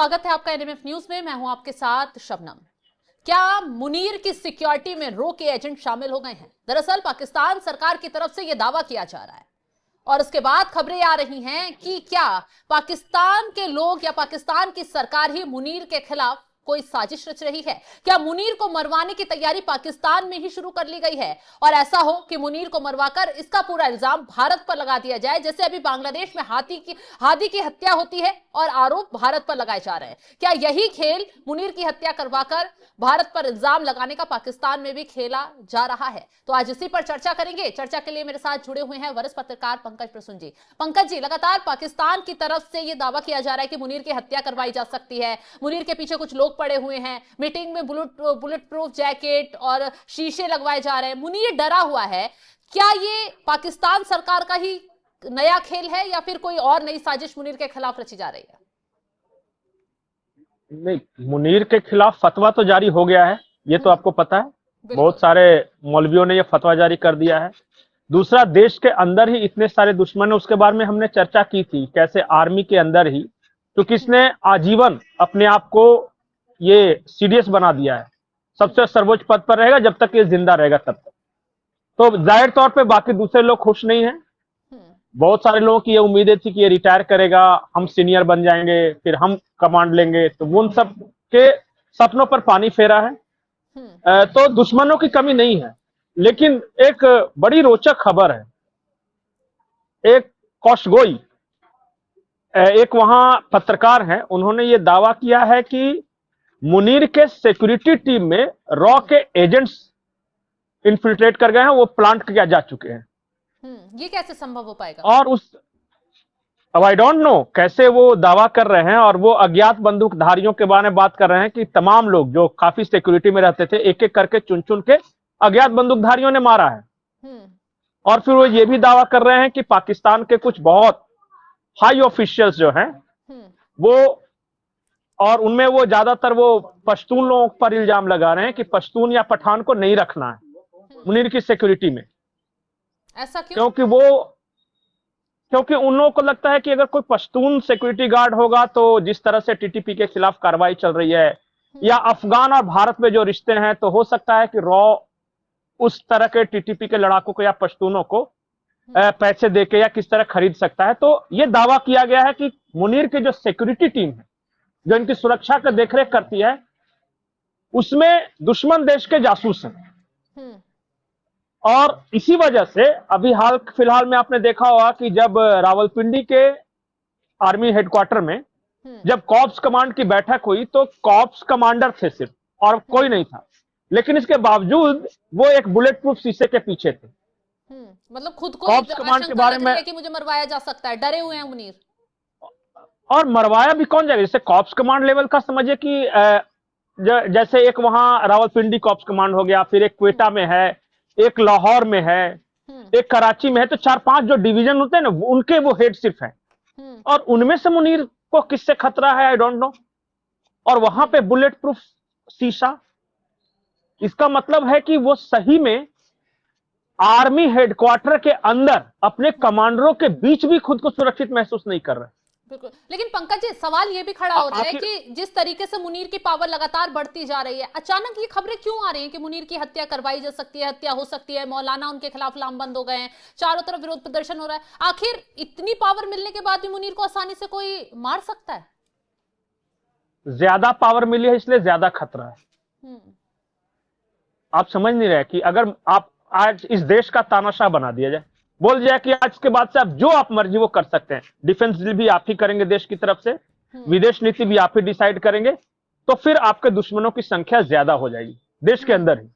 स्वागत है आपका एनएमएफ न्यूज में। मैं हूं आपके साथ शबनम। क्या मुनीर की सिक्योरिटी में रो के एजेंट शामिल हो गए हैं? दरअसल पाकिस्तान सरकार की तरफ से यह दावा किया जा रहा है और उसके बाद खबरें आ रही हैं कि क्या पाकिस्तान के लोग या पाकिस्तान की सरकार ही मुनीर के खिलाफ कोई साजिश रच रही है। क्या मुनीर को मरवाने की तैयारी पाकिस्तान में ही शुरू कर ली गई है और ऐसा हो कि मुनीर को मरवाकर इसका पूरा इल्जाम भारत पर लगा दिया जाए, जैसे अभी बांग्लादेश में हादी की हत्या होती है और आरोप भारत पर लगाए जा रहे हैं। क्या यही खेल मुनीर की हत्या करवाकर भारत पर इल्जाम लगाने का पाकिस्तान में भी खेला जा रहा है? तो आज इसी पर चर्चा करेंगे। चर्चा के लिए मेरे साथ जुड़े हुए हैं वरिष्ठ पत्रकार पंकज प्रसून जी। पंकज जी, लगातार पाकिस्तान की तरफ से यह दावा किया जा रहा है कि मुनीर की हत्या करवाई जा सकती है, मुनीर के पीछे कुछ लोग पड़े हुए हैं, मीटिंग में बुलेट प्रूफ जैकेट और शीशे लगवाए जा रहे हैं, मुनीर डरा हुआ है। क्या ये पाकिस्तान सरकार का ही नया खेल है या फिर कोई और नई साजिश मुनीर के खिलाफ रची जा रही है? नहीं, मुनीर के खिलाफ फतवा तो जारी हो गया है, ये तो आपको पता है। बहुत सारे मौलवियों ने ये फतवा जारी कर दिया है। दूसरा, देश के अंदर ही इतने सारे दुश्मन है, उसके बारे में हमने चर्चा की थी, कैसे आर्मी के अंदर ही तो किसने आजीवन अपने आप को ये सीडीएस बना दिया है, सबसे सर्वोच्च पद पर रहेगा जब तक ये जिंदा रहेगा तब तक। तो जाहिर तौर पे बाकी दूसरे लोग खुश नहीं हैं। बहुत सारे लोगों की ये उम्मीदें थी कि ये रिटायर करेगा, हम सीनियर बन जाएंगे, फिर हम कमांड लेंगे, तो उन सब के सपनों पर पानी फेरा है। तो दुश्मनों की कमी नहीं है, लेकिन एक बड़ी रोचक खबर है। एक कौशगोई, एक वहां पत्रकार हैं, उन्होंने ये दावा किया है कि मुनीर के सिक्योरिटी टीम में रॉ के एजेंट्स इन्फिल्ट्रेट कर गए हैं, वो प्लांट किया जा चुके हैं। ये कैसे संभव हो पाएगा? और अब आई डोंट नो कैसे वो दावा कर रहे हैं, और वो अज्ञात बंदूकधारियों के बारे में बात कर रहे हैं कि तमाम लोग जो काफी सिक्योरिटी में रहते थे, एक एक करके चुन चुन के अज्ञात बंदूकधारियों ने मारा है। और फिर वो ये भी दावा कर रहे हैं कि पाकिस्तान के कुछ बहुत हाई ऑफिशियल्स जो हैं वो, और उनमें वो ज्यादातर वो पश्तून लोगों पर इल्जाम लगा रहे हैं कि पश्तून या पठान को नहीं रखना है मुनीर की सिक्योरिटी में। ऐसा क्यों? क्योंकि उन लोगों को लगता है कि अगर कोई पश्तून सिक्योरिटी गार्ड होगा तो जिस तरह से टीटीपी के खिलाफ कार्रवाई चल रही है, या अफगान और भारत में जो रिश्ते हैं, तो हो सकता है कि रॉ उस तरह के टीटीपी के लड़ाकों को या पश्तूनों को पैसे देके या किस तरह खरीद सकता है। तो यह दावा किया गया है कि मुनीर की जो सिक्योरिटी टीम है, जो इनकी सुरक्षा का देखरेख करती है, उसमें दुश्मन देश के जासूस हैं। और इसी वजह से अभी हाल फिलहाल में आपने देखा होगा कि जब रावलपिंडी के आर्मी हेडक्वार्टर में जब कॉर्प्स कमांड की बैठक हुई, तो कॉर्प्स कमांडर थे सिर्फ, और कोई नहीं था, लेकिन इसके बावजूद वो एक बुलेट प्रूफ शीशे के पीछे थे। मतलब खुद को कॉर्प्स कमांड के बारे में कि मुझे मरवाया जा सकता है, डरे हुए हैं मुनीर। और मरवाया भी कौन जाएगा? जैसे कॉर्प्स कमांड लेवल का समझिए कि जैसे एक वहां रावलपिंडी कॉर्प्स कमांड हो गया, फिर एक क्वेटा में है, एक लाहौर में है, एक कराची में है, तो 4-5 जो डिवीजन होते हैं ना, उनके वो हेड सिर्फ है। और उनमें से मुनीर को किससे खतरा है, आई डोंट नो। और वहां पे बुलेट प्रूफ शीशा, इसका मतलब है कि वो सही में आर्मी हेडक्वार्टर के अंदर अपने कमांडरों के बीच भी खुद को सुरक्षित महसूस नहीं कर रहे। बिल्कुल, लेकिन पंकज जी, सवाल ये भी खड़ा हो रहा है कि जिस तरीके से मुनीर की पावर लगातार बढ़ती जा रही है, अचानक ये खबरें क्यों आ रही हैं कि मुनीर की हत्या करवाई जा सकती है, हत्या हो सकती है, मौलाना उनके खिलाफ लामबंद हो गए हैं, चारों तरफ विरोध प्रदर्शन हो रहा है। आखिर इतनी पावर मिलने के बाद भी मुनीर को आसानी से कोई मार सकता है? ज्यादा पावर मिली है इसलिए ज्यादा खतरा है। आप समझ नहीं रहे कि अगर आप आज इस देश का तानाशाह बना दिया जाए, बोल जाए कि आज के बाद से आप जो आप मर्जी वो कर सकते हैं, डिफेंस डील भी आप ही करेंगे देश की तरफ से, विदेश नीति भी आप ही डिसाइड करेंगे, तो फिर आपके दुश्मनों की संख्या ज्यादा हो जाएगी देश के अंदर ही।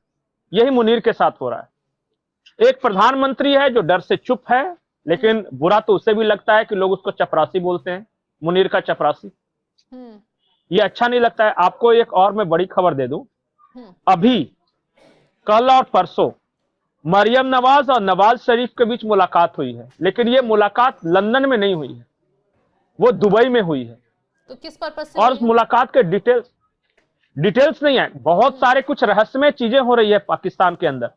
यही मुनीर के साथ हो रहा है। एक प्रधानमंत्री है जो डर से चुप है, लेकिन बुरा तो उसे भी लगता है कि लोग उसको चपरासी बोलते हैं, मुनीर का चपरासी। ये अच्छा नहीं लगता है। आपको एक और मैं बड़ी खबर दे दूं, अभी कल और परसों मरियम नवाज और नवाज शरीफ के बीच मुलाकात हुई है, लेकिन ये मुलाकात लंदन में नहीं हुई है, वो दुबई में हुई है। तो किस पर्पस से? और उस मुलाकात के डिटेल्स नहीं है। बहुत सारे कुछ रहस्यमय चीजें हो रही है पाकिस्तान के अंदर।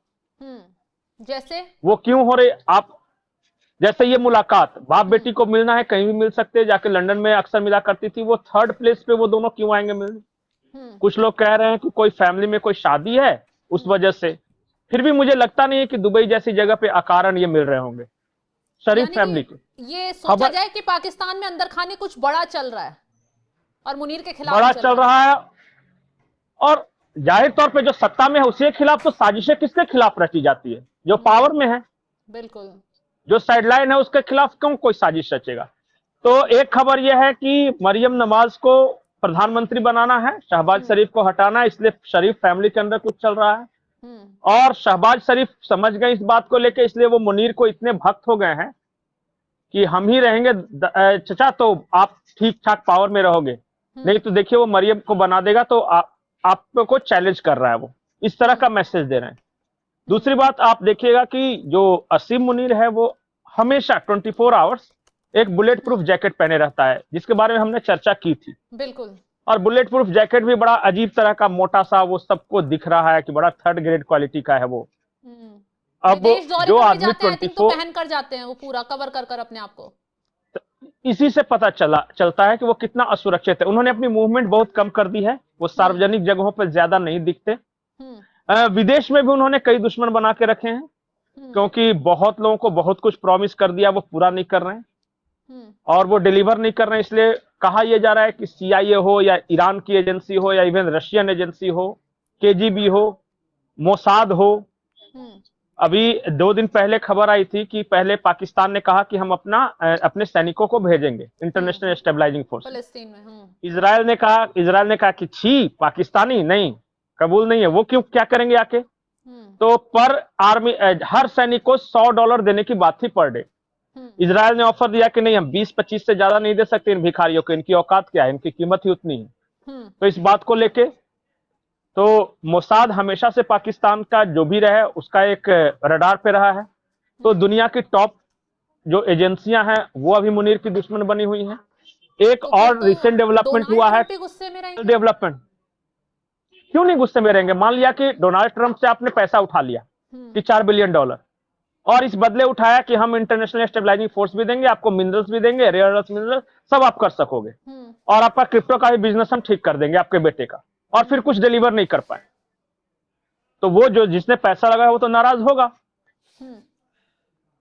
जैसे वो क्यों हो रही, आप जैसे ये मुलाकात, बाप बेटी को मिलना है कहीं भी मिल सकते हैं, जाके लंदन में अक्सर मिला करती थी, वो थर्ड प्लेस पे वो दोनों क्यों आएंगे मिलने? कुछ लोग कह रहे हैं कि कोई फैमिली में कोई शादी है उस वजह से, फिर भी मुझे लगता नहीं है कि दुबई जैसी जगह पे अकारण ये मिल रहे होंगे शरीफ फैमिली के। ये सोचा जाए कि पाकिस्तान में अंदर खाने कुछ बड़ा चल रहा है और मुनीर के खिलाफ बड़ा चल रहा है, और जाहिर तौर पे जो सत्ता में है उसके खिलाफ तो साजिशें किसके खिलाफ रची जाती है? जो पावर में है। बिल्कुल। जो साइडलाइन है उसके खिलाफ क्यों कोई साजिश रचेगा? तो एक खबर यह है कि मरियम नवाज को प्रधानमंत्री बनाना है, शहबाज शरीफ को हटाना है, इसलिए शरीफ फैमिली के अंदर कुछ चल रहा है। और शहबाज शरीफ समझ गए इस बात को लेके, इसलिए वो मुनीर को इतने भक्त हो गए हैं कि हम ही रहेंगे चचा तो आप ठीक ठाक पावर में रहोगे, नहीं तो देखिए वो मरियम को बना देगा, तो आपको चैलेंज कर रहा है, वो इस तरह का मैसेज दे रहे हैं। दूसरी बात आप देखिएगा कि जो असीम मुनीर है वो हमेशा 24 आवर्स एक बुलेट प्रूफ जैकेट पहने रहता है, जिसके बारे में हमने चर्चा की थी। बिल्कुल। और बुलेट प्रूफ जैकेट भी बड़ा अजीब तरह का मोटा सा, वो सबको दिख रहा है कि बड़ा थर्ड ग्रेड क्वालिटी का है वो। अब जो आदमी 24 तो पहन कर जाते हैं वो पूरा कवर कर अपने आप को, इसी से पता चलता है कि वो कितना असुरक्षित है। उन्होंने अपनी मूवमेंट बहुत कम कर दी है, वो सार्वजनिक जगहों पर ज्यादा नहीं दिखते। विदेश में भी उन्होंने कई दुश्मन बना के रखे हैं, क्योंकि बहुत लोगों को बहुत कुछ प्रॉमिस कर दिया, वो पूरा नहीं कर रहे हैं और वो डिलीवर नहीं कर रहे हैं। इसलिए कहा यह जा रहा है कि CIA हो या ईरान की एजेंसी हो या इवन रशियन एजेंसी हो, KGB हो, मोसाद हो। अभी 2 दिन पहले खबर आई थी कि पहले पाकिस्तान ने कहा कि हम अपने सैनिकों को भेजेंगे इंटरनेशनल स्टेबलाइजिंग फोर्स फलस्तीन में। इजराइल ने कहा कि छी, पाकिस्तानी नहीं, कबूल नहीं है। वो क्यों, क्या करेंगे आके? तो पर आर्मी हर सैनिक को $100 देने की बात थी पर डे। इजराइल ने ऑफर दिया कि नहीं, हम 20-25 से ज्यादा नहीं दे सकते इन भिखारियों को, इनकी औकात क्या है, इनकी कीमत ही उतनी है। तो इस बात को लेके तो मोसाद हमेशा से पाकिस्तान का जो भी रहे उसका एक रडार पे रहा है। तो दुनिया की टॉप जो एजेंसियां हैं वो अभी मुनीर की दुश्मन बनी हुई हैं। एक और रिसेंट डेवलपमेंट हुआ है, डेवलपमेंट क्यों नहीं गुस्से में रहेंगे? मान लिया कि डोनाल्ड ट्रंप से आपने पैसा उठा लिया कि $4 बिलियन, और इस बदले उठाया कि हम इंटरनेशनल स्टेबलाइजिंग फोर्स भी देंगे, आपको मिनरल्स भी देंगे, रेयर अर्थ मिनरल्स सब आप कर सकोगे, और आपका क्रिप्टो का भी बिजनेस हम ठीक कर देंगे आपके बेटे का, और फिर कुछ डिलीवर नहीं कर पाए, तो वो जो जिसने पैसा लगाया वो तो नाराज होगा।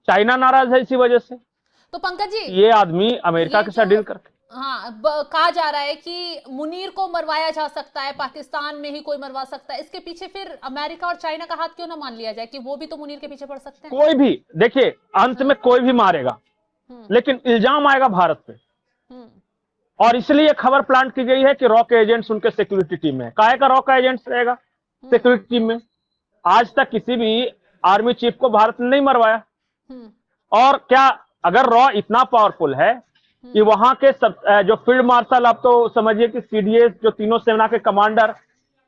चाइना नाराज है इसी वजह से। तो पंकज जी, ये आदमी अमेरिका के साथ डील करके, हाँ, कहा जा रहा है कि मुनीर को मरवाया जा सकता है, पाकिस्तान में ही कोई मरवा सकता है, इसके पीछे फिर अमेरिका और चाइना का हाथ क्यों ना मान लिया जाए कि वो भी तो मुनीर के पीछे पड़ सकते हैं? कोई भी, देखिए अंत में कोई भी मारेगा, लेकिन इल्जाम आएगा भारत पे, और इसलिए खबर प्लांट की गई है कि रॉ के एजेंट्स उनके सिक्योरिटी टीम में। काहे का रॉ का एजेंट्स रहेगा सिक्योरिटी टीम में? आज तक किसी भी आर्मी चीफ को भारत ने नहीं मरवाया। और क्या अगर रॉ इतना पावरफुल है कि वहां के जो फील्ड मार्शल, आप तो समझिए कि CDS जो तीनों सेना के कमांडर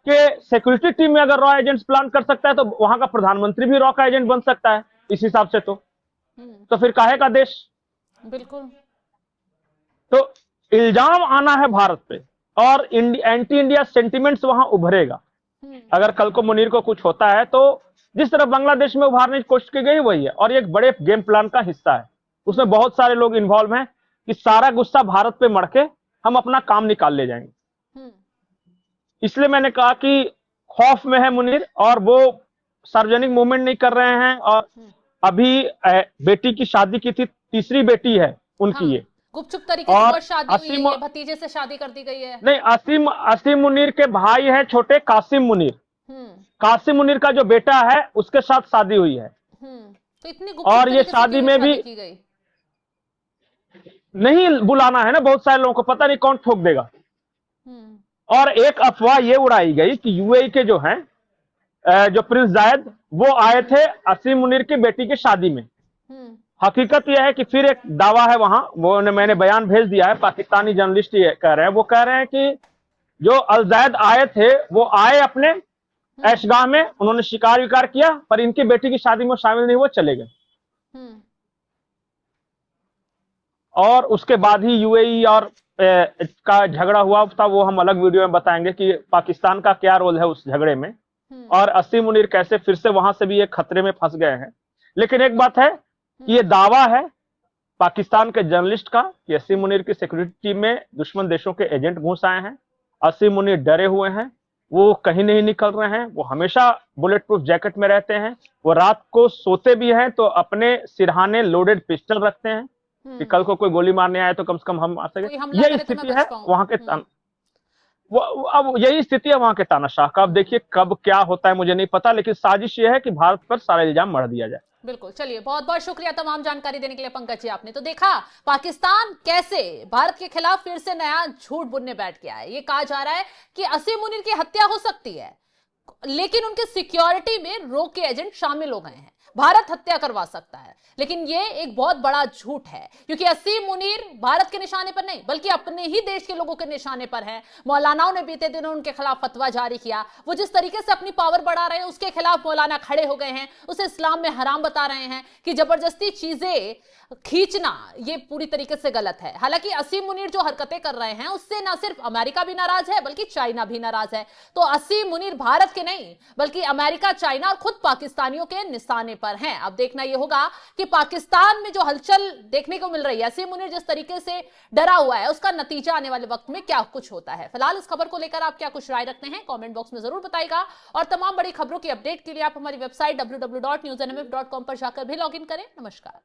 के सिक्योरिटी टीम में अगर रॉ एजेंट्स प्लान कर सकता है, तो वहां का प्रधानमंत्री भी रॉ का एजेंट बन सकता है इस हिसाब से। तो फिर काहे का देश? बिल्कुल। तो इल्जाम आना है भारत पे, और एंटी इंडिया सेंटिमेंट्स वहां उभरेगा। अगर कल को मुनीर को कुछ होता है तो जिस तरह बांग्लादेश में उभारने की कोशिश की गई वही है, और ये एक बड़े गेम प्लान का हिस्सा है। उसमें बहुत सारे लोग इन्वॉल्व हैं कि सारा गुस्सा भारत पे मर के हम अपना काम निकाल ले जाएंगे। इसलिए मैंने कहा कि खौफ में है मुनीर, और वो सार्वजनिक मूवमेंट नहीं कर रहे हैं। और अभी बेटी की शादी की थी, तीसरी बेटी है उनकी, ये गुपचुप तरीके से शादी हुई है, भतीजे से शादी कर दी गई है। नहीं, असीम मुनीर के भाई है छोटे कासिम मुनीर, कासिम मुनीर का जो बेटा है उसके साथ शादी हुई है। तो इतनी और ये शादी में भी की गई? नहीं बुलाना है ना, बहुत सारे लोगों को, पता नहीं कौन ठोक देगा। और एक अफवाह ये उड़ाई गई कि UAE के जो हैं जो प्रिंस जायद, वो आए थे असीम मुनीर की बेटी की शादी में। हकीकत यह है कि फिर एक दावा है वहां, वो मैंने बयान भेज दिया है, पाकिस्तानी जर्नलिस्ट ये कह रहे हैं, वो कह रहे हैं कि जो अल जायद आए थे वो आए अपने ऐशगाह में, उन्होंने शिकार विकार किया, पर इनकी बेटी की शादी में शामिल नहीं, वो चले गए। और उसके बाद ही UAE और का झगड़ा हुआ था, वो हम अलग वीडियो में बताएंगे कि पाकिस्तान का क्या रोल है उस झगड़े में, और असीम मुनीर कैसे फिर से वहां से भी एक खतरे में फंस गए हैं। लेकिन एक बात है कि ये दावा है पाकिस्तान के जर्नलिस्ट का कि असीम मुनीर की सिक्योरिटी में दुश्मन देशों के एजेंट घुस आए हैं। असीम मुनीर डरे हुए हैं, वो कहीं नहीं निकल रहे हैं, वो हमेशा बुलेट प्रूफ जैकेट में रहते हैं, वो रात को सोते भी हैं तो अपने सिरहाने लोडेड पिस्टल रखते हैं कि कल को कोई गोली मारने आए तो कम से कम हम आ सके। यही स्थिति है वहां के अब यही स्थिति है वहां के तानाशाह का। अब देखिए कब क्या होता है मुझे नहीं पता, लेकिन साजिश ये है कि भारत पर सारा इल्जाम मढ़ दिया जाए। बिल्कुल, चलिए बहुत बहुत शुक्रिया तमाम जानकारी देने के लिए पंकज जी। आपने तो देखा पाकिस्तान कैसे भारत के खिलाफ फिर से नया झूठ बुनने बैठ गया है। ये कहा जा रहा है कि असीम मुनीर की हत्या हो सकती है, लेकिन उनके सिक्योरिटी में रो के एजेंट शामिल हो गए हैं, भारत हत्या करवा सकता है। लेकिन ये एक बहुत बड़ा झूठ है, क्योंकि असीम मुनीर भारत के निशाने पर नहीं बल्कि अपने ही देश के लोगों के निशाने पर है। मौलानाओं ने बीते दिनों उनके खिलाफ फतवा जारी किया। वो जिस तरीके से अपनी पावर बढ़ा रहे हैं उसके खिलाफ मौलाना खड़े हो गए हैं, उसे इस्लाम में हराम बता रहे हैं कि जबरदस्ती चीजें खींचना ये पूरी तरीके से गलत है। हालांकि असीम मुनीर जो हरकतें कर रहे हैं उससे ना सिर्फ अमेरिका भी नाराज है बल्कि चाइना भी नाराज है। तो असीम मुनीर भारत के नहीं बल्कि अमेरिका, चाइना और खुद पाकिस्तानियों के निशाने पर हैं। अब देखना यह होगा कि पाकिस्तान में जो हलचल देखने को मिल रही है, असीम मुनीर जिस तरीके से डरा हुआ है, उसका नतीजा आने वाले वक्त में क्या कुछ होता है। फिलहाल इस खबर को लेकर आप क्या कुछ राय रखते हैं कमेंट बॉक्स में जरूर बताइएगा। और तमाम बड़ी खबरों की अपडेट के लिए आप हमारी वेबसाइट www.newsnmf.com पर जाकर भी लॉग इन करें। नमस्कार।